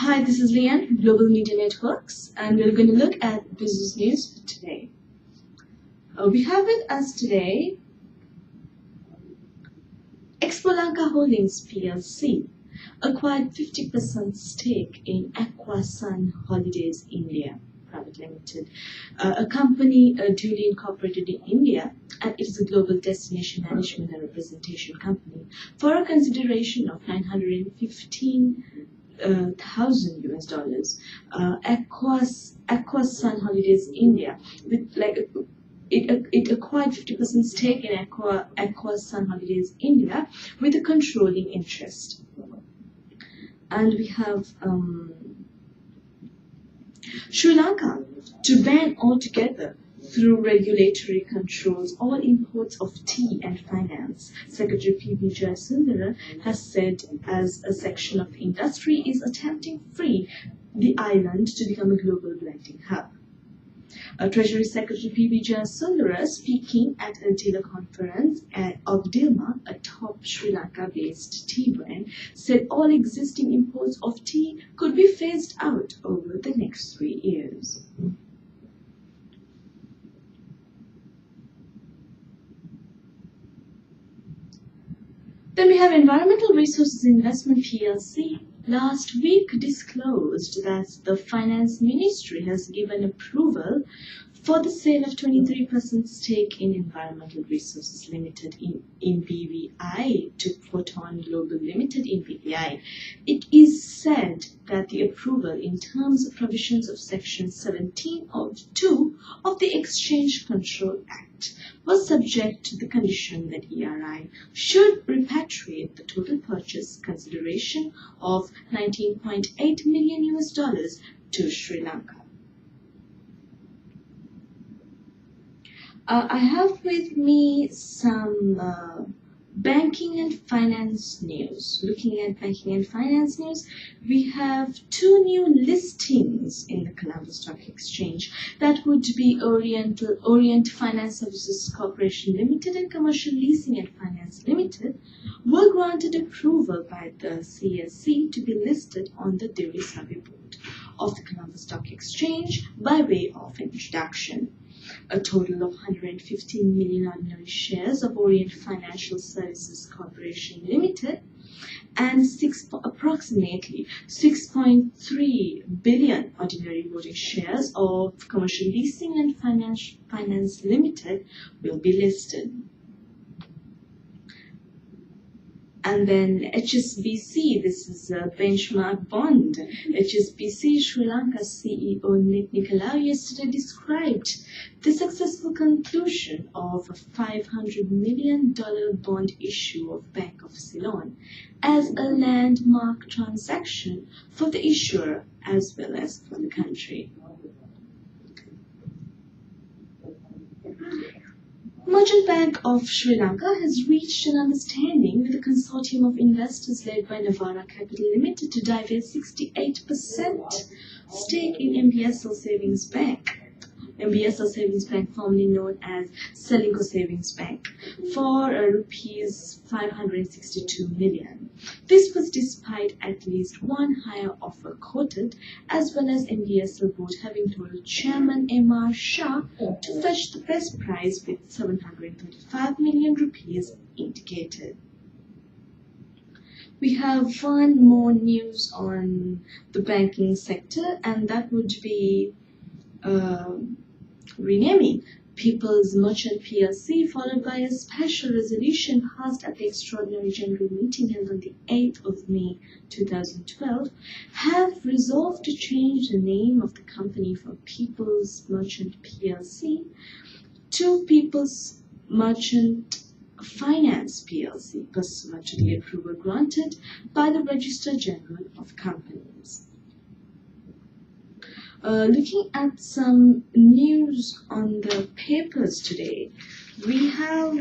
Hi, this is Leanne from Global Media Networks, and we're going to look at business news for today. We have with us today Lanka Holdings PLC acquired 50% stake in Sun Holidays India Private Limited, a company duly incorporated in India, and it is a global destination management and representation company for a consideration of $915,000 US. Sun Holidays India, with it acquired 50% stake in Sun Holidays India with a controlling interest. And we have Sri Lanka to ban altogether through regulatory controls all imports of tea and finance. Secretary P.B. Jayasundara has said as a section of the industry is attempting free the island to become a global blending hub. Treasury Secretary P.B. Jayasundara, speaking at a dealer conference of Dilma, a top Sri Lanka-based tea brand, said all existing imports of tea could be phased out over the next 3 years. Then we have Environmental Resources Investment PLC. Last week disclosed that the Finance Ministry has given approval for the sale of 23% stake in Environmental Resources Limited in BVI to Photon Global Limited in BVI. It is said that the approval in terms of provisions of Section 17 of 2 of the Exchange Control Act was subject to the condition that ERI should repatriate the total purchase consideration of $19.8 million US to Sri Lanka. I have with me some banking and finance news. Looking at banking and finance news, we have 2 new listings in the Colombo Stock Exchange. That would be Orient Finance Services Corporation Limited and Commercial Leasing and Finance Limited were granted approval by the CSE to be listed on the Dairy Survey Board of the Colombo Stock Exchange by way of introduction. A total of 115 million ordinary shares of Orient Financial Services Corporation Limited and approximately 6.3 billion ordinary voting shares of Commercial Leasing and Finance Limited will be listed. And then HSBC, this is a benchmark bond. HSBC Sri Lanka CEO Nick Nicolau yesterday described the successful conclusion of a $500 million bond issue of Bank of Ceylon as a landmark transaction for the issuer as well as for the country. Merchant Bank of Sri Lanka has reached an understanding with a consortium of investors led by Navara Capital Limited to divest 68% stake in MBSL Savings Bank. MBSL Savings Bank, formerly known as Selingo Savings Bank, for rupees 562 million. This was despite at least one higher offer quoted, as well as MBSL board having told Chairman M.R. Shah to fetch the best price with 735 million rupees indicated. We have one more news on the banking sector, and that would be renaming People's Merchant PLC, followed by a special resolution passed at the Extraordinary General Meeting held on the 8th of May 2012, have resolved to change the name of the company from People's Merchant PLC to People's Merchant Finance PLC, pursuant to the approval granted by the Register General of Companies. Looking at some news on the papers today, we have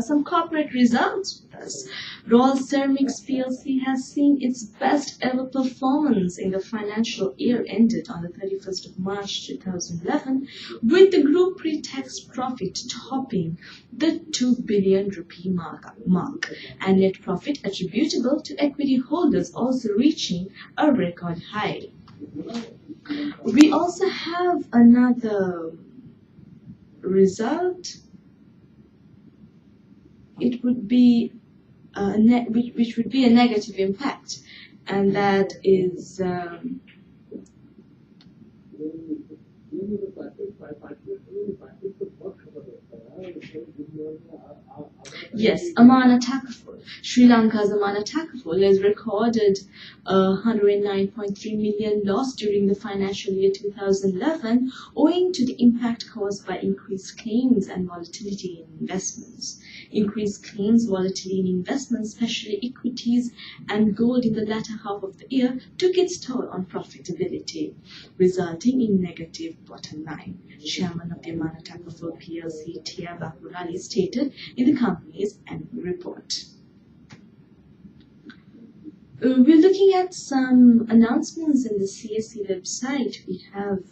some corporate results with us. Royal Ceramics plc has seen its best ever performance in the financial year ended on the 31st of March 2011, with the group pre-tax profit topping the 2 billion rupee mark, and net profit attributable to equity holders also reaching a record high. We also have another result. It would be which would be a negative impact, and that is yes, Amana Takaful. Sri Lanka's Amana Takaful has recorded a 109.3 million loss during the financial year 2011, owing to the impact caused by increased claims and volatility in investments. Increased claims, volatility in investments, especially equities and gold in the latter half of the year, took its toll on profitability, resulting in negative bottom line. Chairman of the Amana Takaful plc, Tia Bakurali, stated in the company's annual report. We're looking at some announcements in the CSE website. We have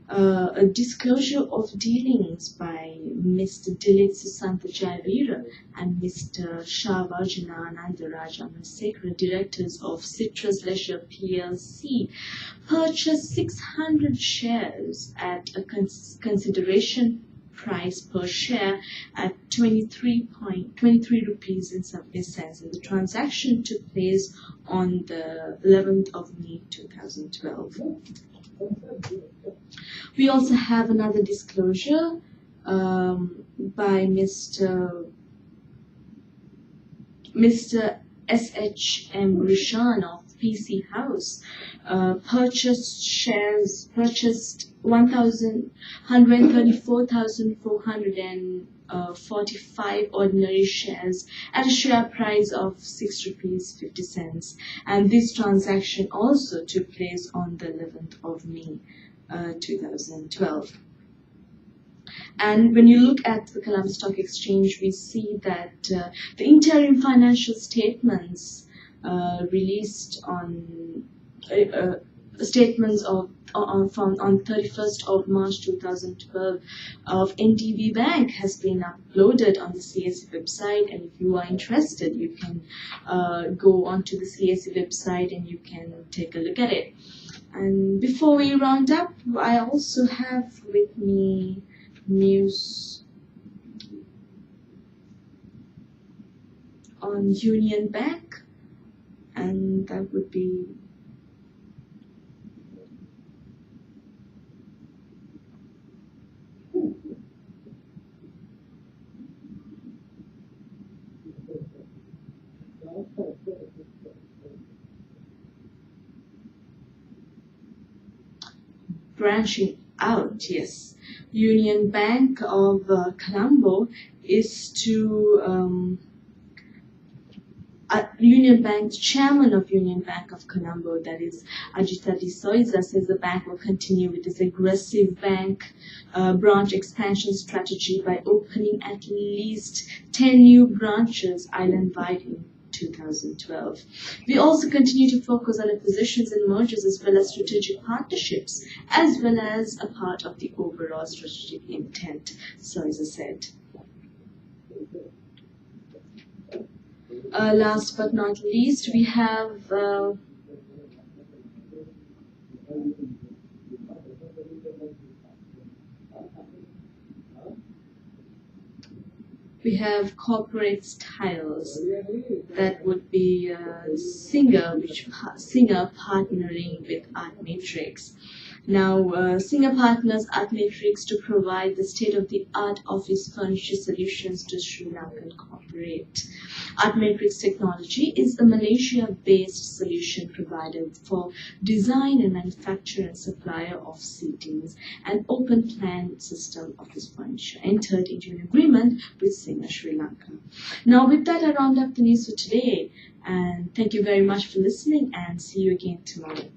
a disclosure of dealings by Mr. Dilip Susanta Jaivira and Mr. Shavajana Anandaraj Amarsekara, directors of Citrus Leisure plc, purchased 600 shares at a consideration price per share at 23 rupees and 70 cents, and the transaction took place on the 11th of May 2012. We also have another disclosure by Mr. S.H.M. Rishan of PC House, purchased 134,445 ordinary shares at a share price of 6 rupees 50 cents, and this transaction also took place on the 11th of May 2012. And when you look at the Colombo Stock Exchange, we see that the interim financial statements released on statements on 31st of March 2012 of NDB Bank has been uploaded on the CSE website, and if you are interested, you can go onto the CSE website and you can take a look at it. And before we round up, I also have with me news on Union Bank, and that would be branching out. Yes, Union Bank of Colombo is to Union Bank, chairman of Union Bank of Colombo, that is Ajita de Soiza, says the bank will continue with its aggressive bank branch expansion strategy by opening at least 10 new branches island-wide in 2012. We also continue to focus on acquisitions and mergers as well as strategic partnerships, as well as a part of the overall strategic intent, Soiza said. Last but not least, we have corporate styles. That would be Singer partnering with Art Matrix. Now, Singer partners Art Matrix to provide the state-of-the-art office furniture solutions to Sri Lankan corporate. Art Matrix Technology is a Malaysia-based solution provider for design and manufacture and supplier of seatings and open plan system office furniture, entered into an agreement with Singer Sri Lanka. Now, with that, I round up the news for today, and thank you very much for listening, and see you again tomorrow.